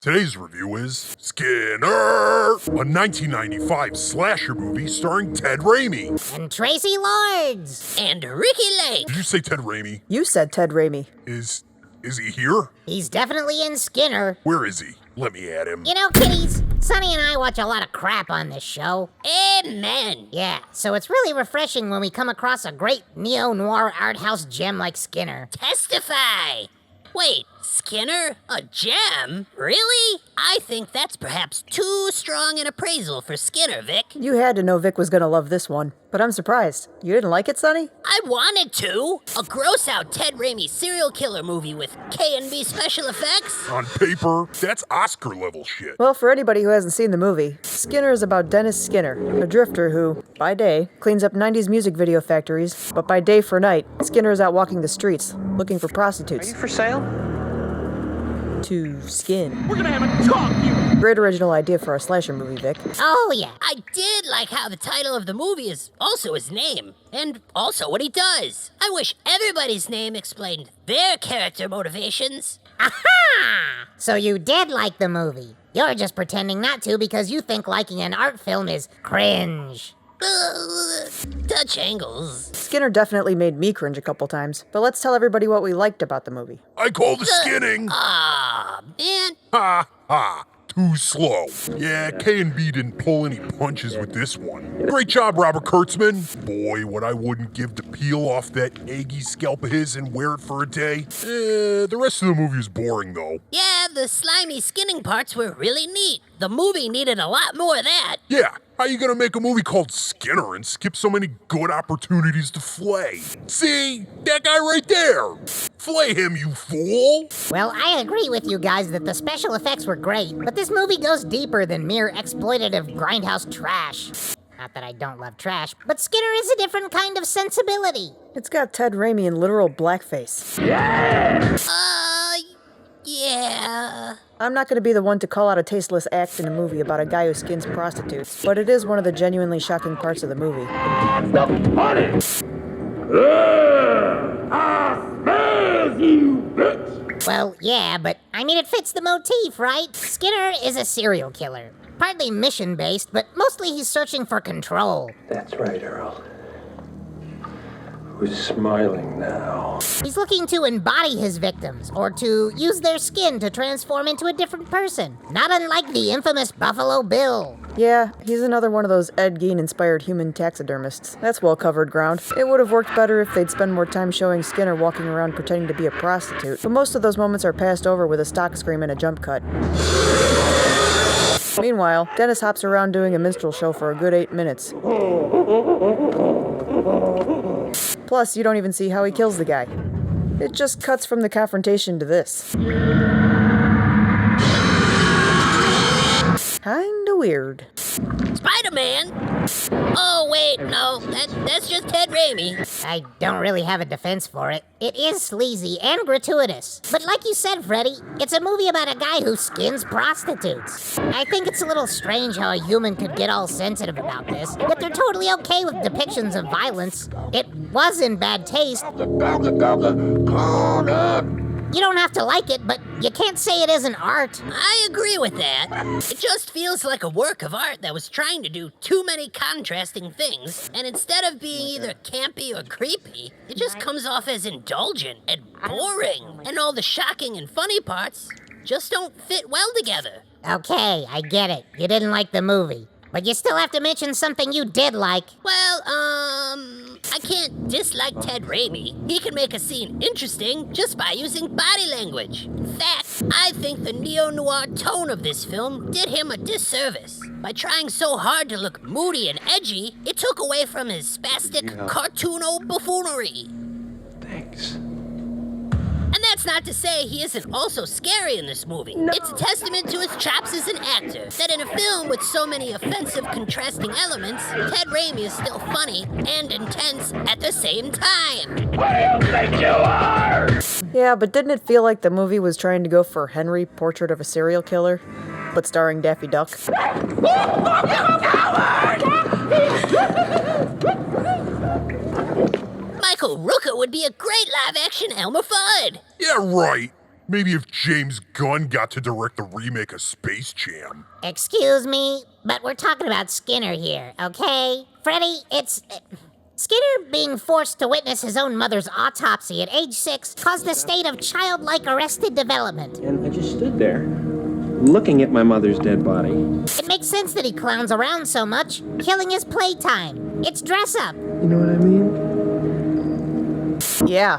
Today's review is Skinner, a 1995 slasher movie starring Ted Raimi. And Traci Lords. And Rikki Lake. Did you say Ted Raimi? You said Ted Raimi. Is he here? He's definitely in Skinner. Where is he? Let me add him. You know, kiddies, Sonny and I watch a lot of crap on this show. Amen. Yeah, so it's really refreshing when we come across a great neo-noir art house gem like Skinner. Testify. Wait, Skinner? A gem? Really? I think that's perhaps too strong an appraisal for Skinner, Vic. You had to know Vic was gonna love this one, but I'm surprised. You didn't like it, Sonny? I wanted to. A gross-out Ted Raimi serial killer movie with K&B special effects? On paper, that's Oscar-level shit. Well, for anybody who hasn't seen the movie, Skinner is about Dennis Skinner, a drifter who, by day, cleans up 90s music video factories, but by day for night, Skinner is out walking the streets, looking for prostitutes. Are you for sale? To skin. We're gonna have a talk, you! Great original idea for a slasher movie, Vic. Oh, yeah. I did like how the title of the movie is also his name, and also what he does. I wish everybody's name explained their character motivations. Aha! So you did like the movie. You're just pretending not to because you think liking an art film is cringe. Dutch angles. Skinner definitely made me cringe a couple times, but let's tell everybody what we liked about the movie. I call the skinning. Aw, man. Ha ha. Too slow. Yeah, K&B didn't pull any punches with this one. Great job, Robert Kurtzman. Boy, what I wouldn't give to peel off that eggy scalp of his and wear it for a day. The rest of the movie is boring, though. Yeah, the slimy skinning parts were really neat. The movie needed a lot more of that. Yeah, how you gonna make a movie called Skinner and skip so many good opportunities to flay? See? That guy right there! Flay him, you fool! Well, I agree with you guys that the special effects were great, but this movie goes deeper than mere exploitative grindhouse trash. Not that I don't love trash, but Skinner is a different kind of sensibility. It's got Ted Raimi in literal blackface. Yeah. I'm not going to be the one to call out a tasteless act in a movie about a guy who skins prostitutes, but it is one of the genuinely shocking parts of the movie. I smells you, bitch! Well, yeah, but I mean, it fits the motif, right? Skinner is a serial killer. Partly mission-based, but mostly he's searching for control. That's right, Earl. Who's smiling now? He's looking to embody his victims, or to use their skin to transform into a different person. Not unlike the infamous Buffalo Bill. Yeah, he's another one of those Ed Gein-inspired human taxidermists. That's well-covered ground. It would have worked better if they'd spend more time showing Skinner walking around pretending to be a prostitute, but most of those moments are passed over with a stock scream and a jump cut. Meanwhile, Dennis hops around doing a minstrel show for a good 8 minutes. Plus, you don't even see how he kills the guy. It just cuts from the confrontation to this. Kinda weird. Spider-Man? Oh, wait, no, that's just Ted Raimi. I don't really have a defense for it. It is sleazy and gratuitous. But like you said, Freddy, it's a movie about a guy who skins prostitutes. I think it's a little strange how a human could get all sensitive about this, yet they're totally okay with depictions of violence. It was in bad taste. You don't have to like it, but you can't say it isn't art. I agree with that. It just feels like a work of art that was trying to do too many contrasting things, and instead of being either campy or creepy, it just comes off as indulgent and boring, and all the shocking and funny parts just don't fit well together. Okay, I get it. You didn't like the movie. But you still have to mention something you did like. Well, I can't dislike Ted Raimi. He can make a scene interesting just by using body language. In fact, I think the neo-noir tone of this film did him a disservice. By trying so hard to look moody and edgy, it took away from his spastic, cartoono buffoonery. Thanks. And that's not to say he isn't also scary in this movie. No. It's a testament to his chops as an actor, that in a film with so many offensive, contrasting elements, Ted Raimi is still funny and intense at the same time. What do you think you are? Yeah, but didn't it feel like the movie was trying to go for Henry, Portrait of a Serial Killer, but starring Daffy Duck? Michael Rooker would be a great live-action Elmer Fudd. Yeah, right. Maybe if James Gunn got to direct the remake of Space Jam. Excuse me, but we're talking about Skinner here, okay? Freddy, it's... Skinner being forced to witness his own mother's autopsy at age 6 caused a state of childlike arrested development. And I just stood there, looking at my mother's dead body. It makes sense that he clowns around so much, killing his playtime. It's dress up. You know what I mean? Yeah,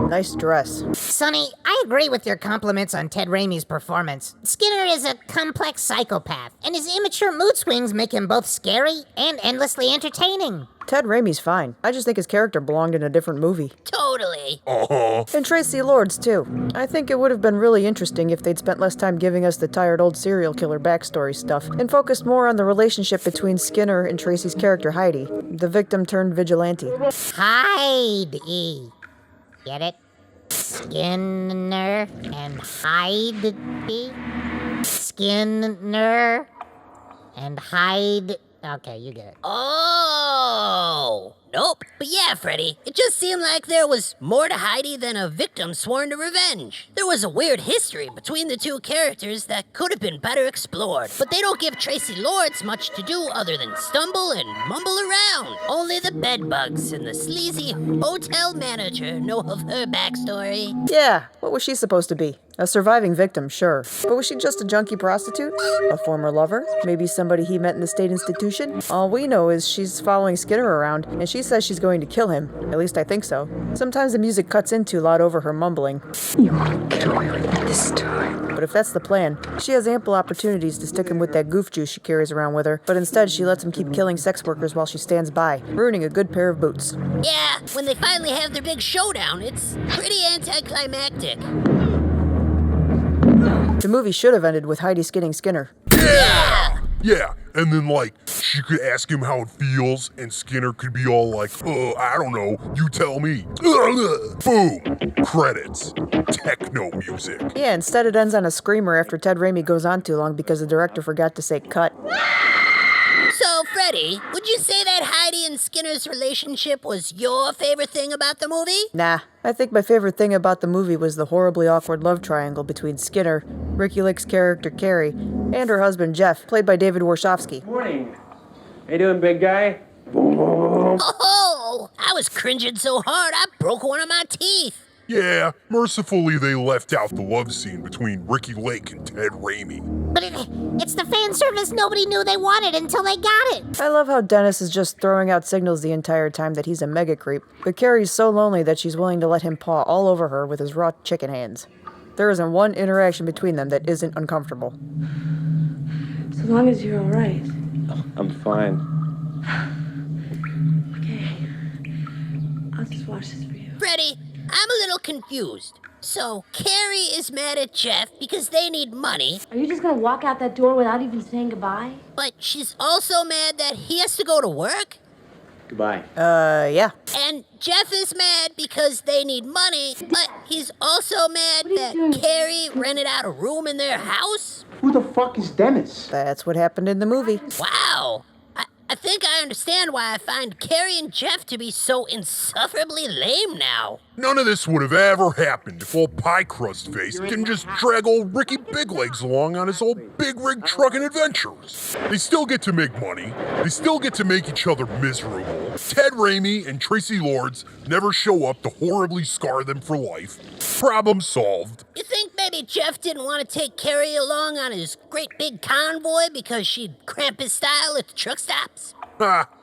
nice dress. Sonny, I agree with your compliments on Ted Raimi's performance. Skinner is a complex psychopath, and his immature mood swings make him both scary and endlessly entertaining. Ted Raimi's fine. I just think his character belonged in a different movie. Totally. And Traci Lords, too. I think it would have been really interesting if they'd spent less time giving us the tired old serial killer backstory stuff and focused more on the relationship between Skinner and Traci's character Heidi, the victim turned vigilante. Heidi. Get it? Skinner and Heidi? Skinner and Heidi. Okay, you get it. Oh, nope. But yeah, Freddy, it just seemed like there was more to Heidi than a victim sworn to revenge. There was a weird history between the two characters that could have been better explored, but they don't give Traci Lords much to do other than stumble and mumble around. Only the bedbugs and the sleazy hotel manager know of her backstory. Yeah, what was she supposed to be? A surviving victim, sure. But was she just a junkie prostitute? A former lover? Maybe somebody he met in the state institution? All we know is she's following Skinner around, and she says she's going to kill him. At least I think so. Sometimes the music cuts in too loud over her mumbling. You won't get away with it this time. But if that's the plan, she has ample opportunities to stick him with that goof juice she carries around with her, but instead she lets him keep killing sex workers while she stands by, ruining a good pair of boots. Yeah, when they finally have their big showdown, it's pretty anticlimactic. The movie should have ended with Heidi skinning Skinner. Yeah, and then she could ask him how it feels, and Skinner could be all like, I don't know, you tell me. Boom! Credits. Techno music. Yeah, instead it ends on a screamer after Ted Raimi goes on too long because the director forgot to say cut. So, Freddy, would you say that Heidi and Skinner's relationship was your favorite thing about the movie? Nah, I think my favorite thing about the movie was the horribly awkward love triangle between Skinner, Rikki Lake's character Carrie, and her husband Jeff, played by David Warshofsky. Morning. How you doing, big guy? Oh, I was cringing so hard I broke one of my teeth. Yeah, mercifully they left out the love scene between Rikki Lake and Ted Raimi. But it's the fan service nobody knew they wanted until they got it. I love how Dennis is just throwing out signals the entire time that he's a mega creep, but Carrie's so lonely that she's willing to let him paw all over her with his raw chicken hands. There isn't one interaction between them that isn't uncomfortable. So long as you're all right. I'm fine. Okay. I'll just wash this for you. Freddy, I'm a little confused. So, Carrie is mad at Jeff because they need money, Are you just gonna walk out that door without even saying goodbye? but she's also mad that he has to go to work? Goodbye. Yeah. And Jeff is mad because they need money, but he's also mad you that doing? Carrie rented out a room in their house? Who the fuck is Dennis? That's what happened in the movie. Wow. I think I understand why I find Carrie and Jeff to be so insufferably lame now. None of this would have ever happened if old Pie Crust Face didn't just drag old Ricky Big Legs along on his old big rig trucking adventures. They still get to make money. They still get to make each other miserable. Ted Raimi and Traci Lords never show up to horribly scar them for life. Problem solved. You think maybe Jeff didn't want to take Carrie along on his great big convoy because she'd cramp his style at the truck stops?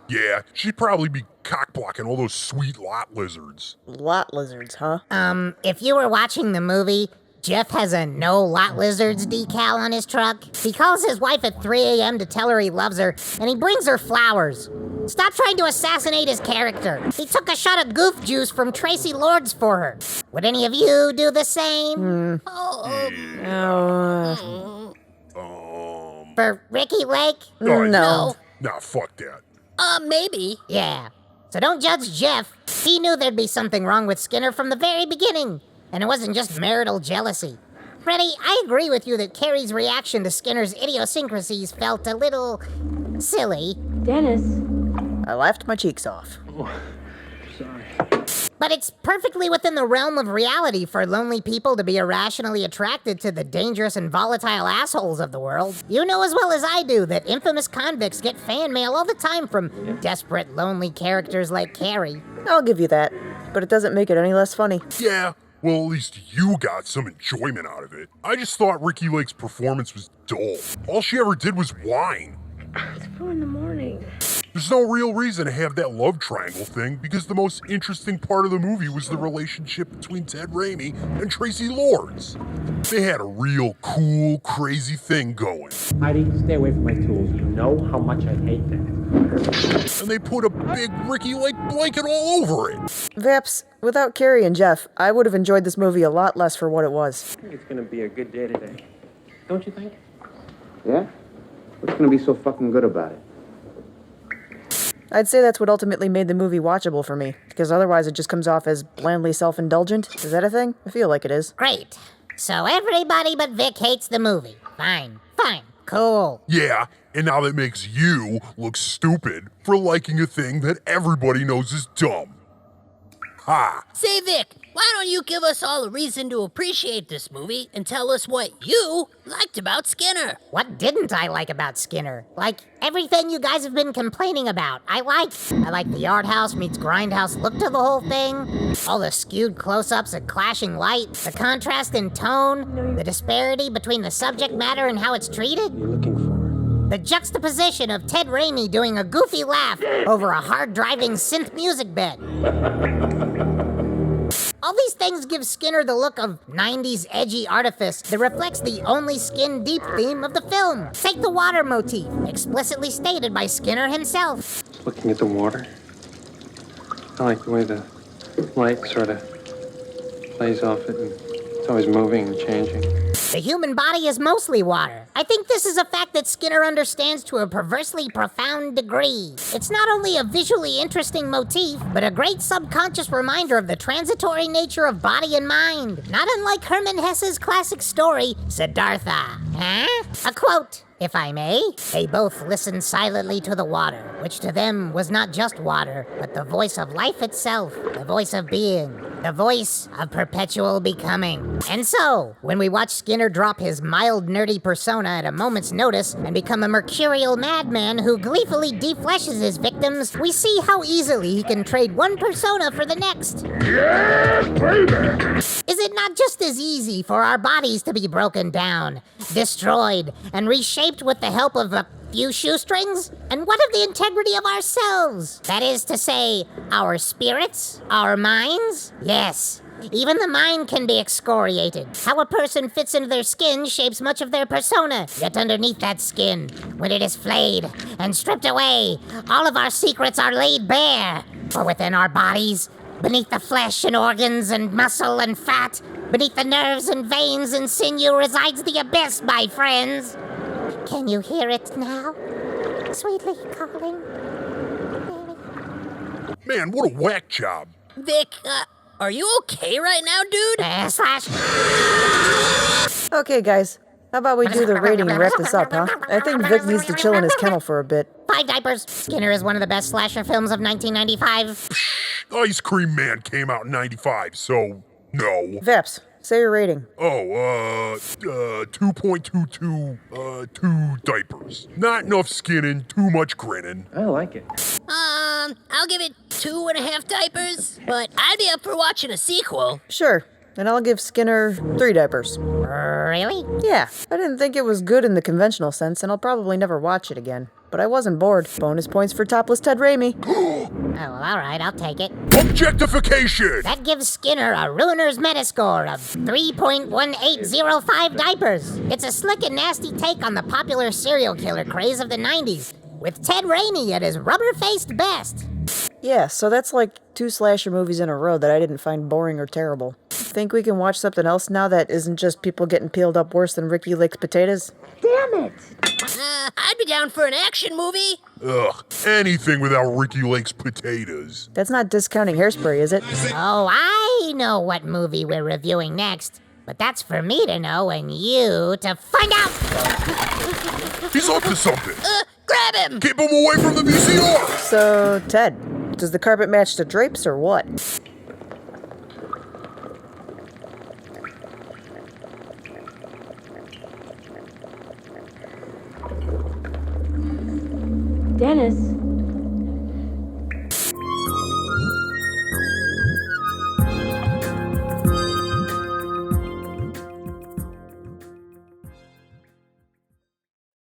Yeah, she'd probably be cock-blocking all those sweet lot lizards. Lot lizards, huh? If you were watching the movie, Jeff has a no lot lizards decal on his truck. He calls his wife at 3 a.m. to tell her he loves her, and he brings her flowers. Stop trying to assassinate his character. He took a shot of goof juice from Traci Lords for her. Would any of you do the same? For Rikki Lake? No. Nah, fuck that. Maybe. Yeah. So don't judge Jeff. He knew there'd be something wrong with Skinner from the very beginning. And it wasn't just marital jealousy. Freddy, I agree with you that Carrie's reaction to Skinner's idiosyncrasies felt a little silly. Dennis, I laughed my cheeks off. Sorry. But it's perfectly within the realm of reality for lonely people to be irrationally attracted to the dangerous and volatile assholes of the world. You know as well as I do that infamous convicts get fan mail all the time from desperate, lonely characters like Carrie. I'll give you that, but it doesn't make it any less funny. Yeah, well, at least you got some enjoyment out of it. I just thought Rikki Lake's performance was dull. All she ever did was whine. It's 4 in the morning. There's no real reason to have that love triangle thing because the most interesting part of the movie was the relationship between Ted Raimi and Traci Lords. They had a real cool, crazy thing going. Heidi, stay away from my tools. You know how much I hate that. And they put a big Rikki Lake blanket all over it. Vaps, without Carrie and Jeff, I would have enjoyed this movie a lot less for what it was. I think it's gonna be a good day today. Don't you think? Yeah? What's gonna be so fucking good about it? I'd say that's what ultimately made the movie watchable for me, because otherwise it just comes off as blandly self-indulgent. Is that a thing? I feel like it is. Great. So everybody but Vic hates the movie. Fine, cool. Yeah, and now that makes you look stupid for liking a thing that everybody knows is dumb. Ha! Say, Vic, why don't you give us all a reason to appreciate this movie and tell us what you liked about Skinner? What didn't I like about Skinner? Like everything you guys have been complaining about. I like the art house meets grindhouse look to the whole thing, all the skewed close-ups and clashing light, the contrast in tone, the disparity between the subject matter and how it's treated. You're looking for. The juxtaposition of Ted Raimi doing a goofy laugh over a hard-driving synth music bed. All these things give Skinner the look of 90s edgy artifice that reflects the only skin-deep theme of the film. Take the water motif, explicitly stated by Skinner himself. Looking at the water. I like the way the light sort of plays off it, and it's always moving and changing. The human body is mostly water. I think this is a fact that Skinner understands to a perversely profound degree. It's not only a visually interesting motif, but a great subconscious reminder of the transitory nature of body and mind. Not unlike Hermann Hesse's classic story, Siddhartha. Huh? A quote, if I may. They both listened silently to the water, which to them was not just water, but the voice of life itself, the voice of being, the voice of perpetual becoming. And so, when we watch Skinner drop his mild nerdy persona at a moment's notice and become a mercurial madman who gleefully defleshes his victims, we see how easily he can trade one persona for the next. Yeah, baby! Is it not just as easy for our bodies to be broken down, destroyed, and reshaped with the help of a few shoestrings? And what of the integrity of ourselves? That is to say, our spirits, our minds? Yes, even the mind can be excoriated. How a person fits into their skin shapes much of their persona. Yet underneath that skin, when it is flayed and stripped away, all of our secrets are laid bare. For within our bodies, beneath the flesh and organs and muscle and fat, beneath the nerves and veins and sinew resides the abyss, my friends. Can you hear it now? Sweetly calling. Man, what a whack job. Vic, are you okay right now, dude? Slash. Okay, guys. How about we do the rating and wrap this up, huh? I think Vic needs to chill in his kennel for a bit. 5 diapers. Skinner is one of the best slasher films of 1995. Ice Cream Man came out in 95, so no. Vaps, say your rating. 2.22, 2 diapers. Not enough skinning, too much grinning. I like it. I'll give it 2.5 diapers, but I'd be up for watching a sequel. Sure. And I'll give Skinner 3 diapers. Really? Yeah, I didn't think it was good in the conventional sense, and I'll probably never watch it again. But I wasn't bored. Bonus points for topless Ted Raimi. Oh, well, all right, I'll take it. Objectification! That gives Skinner a Ruiner's Metascore of 3.1805 diapers. It's a slick and nasty take on the popular serial killer craze of the 90s, with Ted Raimi at his rubber-faced best. Yeah, so that's like 2 slasher movies in a row that I didn't find boring or terrible. Think we can watch something else now that isn't just people getting peeled up worse than Rikki Lake's potatoes? Damn it! I'd be down for an action movie. Ugh, anything without Rikki Lake's potatoes. That's not discounting Hairspray, is it? Oh, I know what movie we're reviewing next, but that's for me to know and you to find out! He's up to something. Grab him! Keep him away from the VCR! So, Ted, does the carpet match the drapes or what? Dennis.